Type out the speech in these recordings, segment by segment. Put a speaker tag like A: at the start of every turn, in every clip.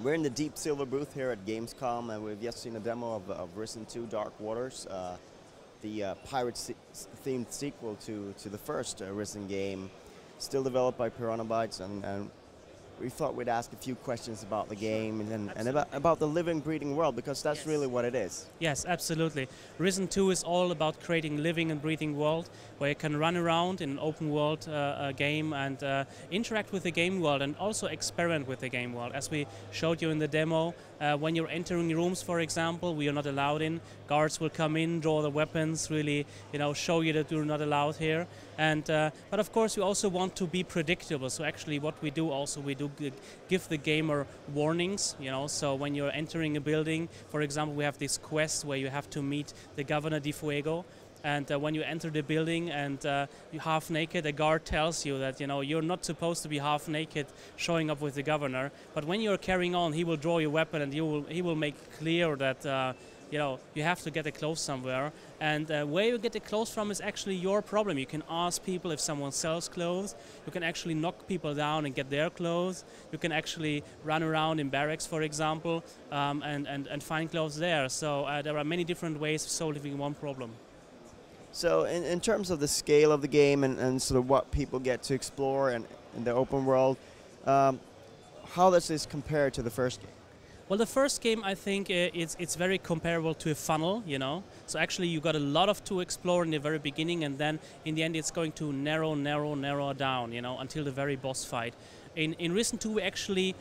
A: We're in the Deep Silver booth here at Gamescom, and we've just seen a demo of Risen 2 Dark Waters, the pirate-themed sequel to the first Risen game, still developed by Piranha Bytes, and we thought we'd ask a few questions about the game and about the living, breathing world, because that's really what it is.
B: Yes, absolutely. Risen 2 is all about creating living and breathing world where you can run around in an open world game and interact with the game world and also experiment with the game world. As we showed you in the demo, when you're entering rooms, for example, we are not allowed in. Guards will come in, draw the weapons, really, show you that you're not allowed here. And but of course, we also want to be predictable. So actually, what we do also, we do give the gamer warnings. So when you're entering a building, for example, we have this quest where you have to meet the Governor Di Fuego. And when you enter the building and you're half naked, a guard tells you that you're not supposed to be half naked showing up with the governor. But when you're carrying on, he will draw your weapon and he will make clear that you have to get the clothes somewhere. And where you get the clothes from is actually your problem. You can ask people if someone sells clothes. You can actually knock people down and get their clothes. You can actually run around in barracks, for example, and find clothes there. So there are many different ways of solving one problem.
A: So in terms of the scale of the game and sort of what people get to explore in the open world, how does this compare to the first game?
B: Well, the first game, I think, it's very comparable to a funnel, So actually, you got a lot to explore in the very beginning, and then in the end, it's going to narrow down, until the very boss fight. In Risen 2, we actually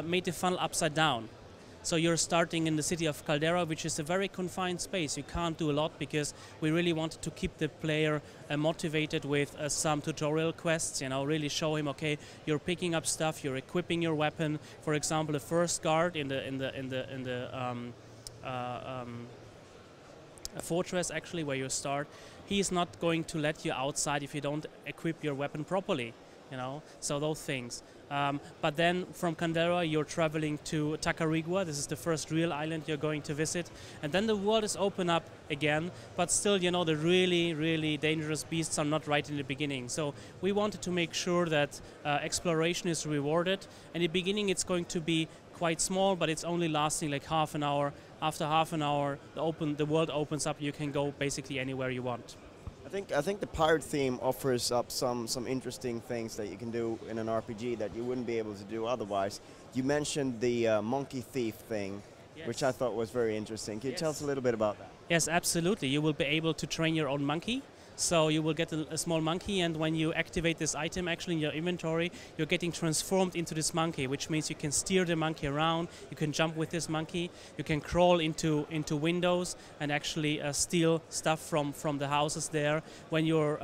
B: made the funnel upside down. So you're starting in the city of Caldera, which is a very confined space. You can't do a lot because we really wanted to keep the player motivated with some tutorial quests. Really show him, okay, you're picking up stuff, you're equipping your weapon. For example, the first guard in the fortress, actually, where you start, he's not going to let you outside if you don't equip your weapon properly. So those things. But then from Caldera you're traveling to Tacarigua. This is the first real island you're going to visit, and then the world is open up again, but still the really dangerous beasts are not right in the beginning. So we wanted to make sure that exploration is rewarded. In the beginning it's going to be quite small, but it's only lasting like half an hour. After half an hour the world opens up. You can go basically anywhere you want.
A: I think the pirate theme offers up some interesting things that you can do in an RPG that you wouldn't be able to do otherwise. You mentioned the monkey thief thing, yes, which I thought was very interesting. Can you tell us a little bit about that?
B: Yes, absolutely. You will be able to train your own monkey. So you will get a small monkey, and when you activate this item actually in your inventory, you're getting transformed into this monkey, which means you can steer the monkey around, you can jump with this monkey, you can crawl into windows and actually steal stuff from the houses there when you're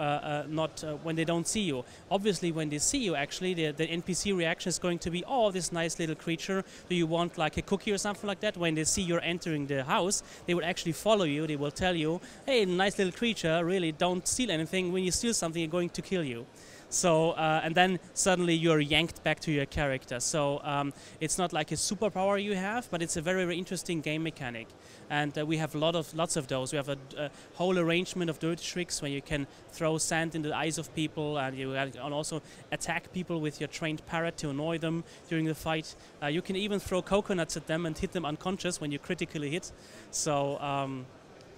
B: when they don't see you. Obviously, when they see you, actually the NPC reaction is going to be, oh, this nice little creature, do you want like a cookie or something like that? When they see you're entering the house, they will actually follow you, they will tell you, hey, nice little creature, really don't steal anything. When you steal something, you're going to kill you. So and then suddenly you're yanked back to your character. So it's not like a superpower you have, but it's a very interesting game mechanic. And we have lots of those. We have a whole arrangement of dirty tricks where you can throw sand in the eyes of people, and you can also attack people with your trained parrot to annoy them during the fight. You can even throw coconuts at them and hit them unconscious when you critically hit. So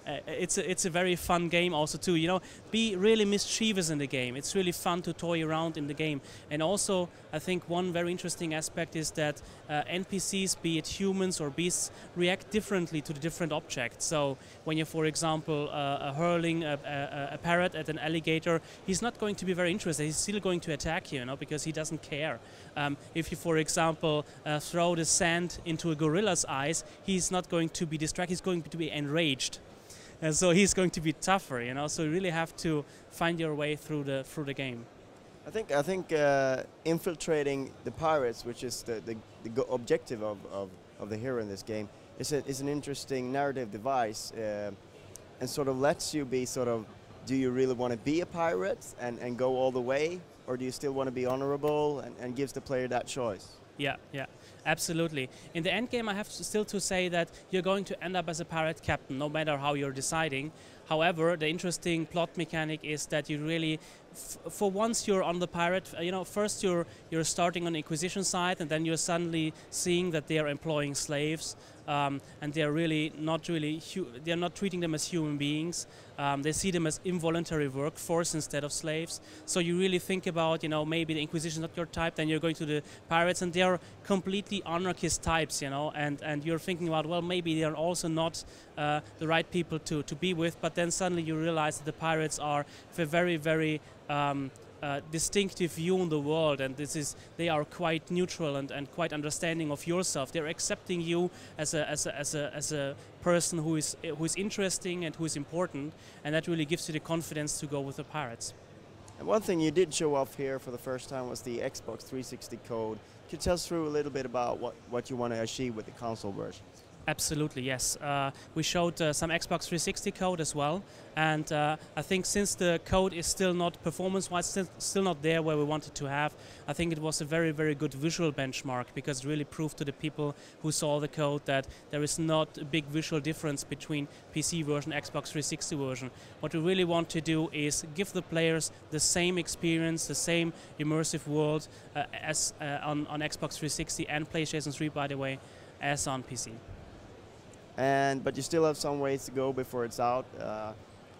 B: it's a very fun game also too. Be really mischievous in the game. It's really fun to toy around in the game. And also, I think one very interesting aspect is that NPCs, be it humans or beasts, react differently to the different objects. So when you're, for example, hurling a parrot at an alligator, he's not going to be very interested. He's still going to attack you, because he doesn't care. If you, for example, throw the sand into a gorilla's eyes, he's not going to be distracted. He's going to be enraged. And so he's going to be tougher, So you really have to find your way through the game.
A: I think infiltrating the pirates, which is the objective of the hero in this game, is an interesting narrative device, and sort of lets you be do you really want to be a pirate and go all the way, or do you still want to be honorable, and gives the player that choice?
B: Yeah, absolutely. In the end game, I have still to say that you're going to end up as a pirate captain, no matter how you're deciding. However, the interesting plot mechanic is that you really, for once you're on the pirate, first you're starting on the acquisition side, and then you're suddenly seeing that they are employing slaves, and they're really they're not treating them as human beings. They see them as involuntary workforce instead of slaves. So you really think about, maybe the Inquisition is not your type, then you're going to the pirates, and they're completely anarchist types, and you're thinking about, well, maybe they're also not the right people to be with, but then suddenly you realize that the pirates are a very, very distinctive view on the world, and they are quite neutral and quite understanding of yourself. They're accepting you as a person who is interesting and who is important, and that really gives you the confidence to go with the pirates.
A: And one thing you did show off here for the first time was the Xbox 360 code. Could you tell us through a little bit about what you want to achieve with the console version?
B: Absolutely, yes. We showed some Xbox 360 code as well, and I think since the code is still not performance-wise, still not there where we wanted to have, I think it was a very, very good visual benchmark, because it really proved to the people who saw the code that there is not a big visual difference between PC version, Xbox 360 version. What we really want to do is give the players the same experience, the same immersive world as on Xbox 360 and PlayStation 3, by the way, as on PC.
A: But you still have some ways to go before it's out.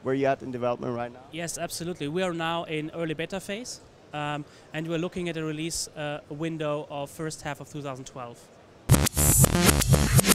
A: Where are you at in development right now?
B: Yes, absolutely. We are now in early beta phase, and we're looking at a release window of first half of 2012.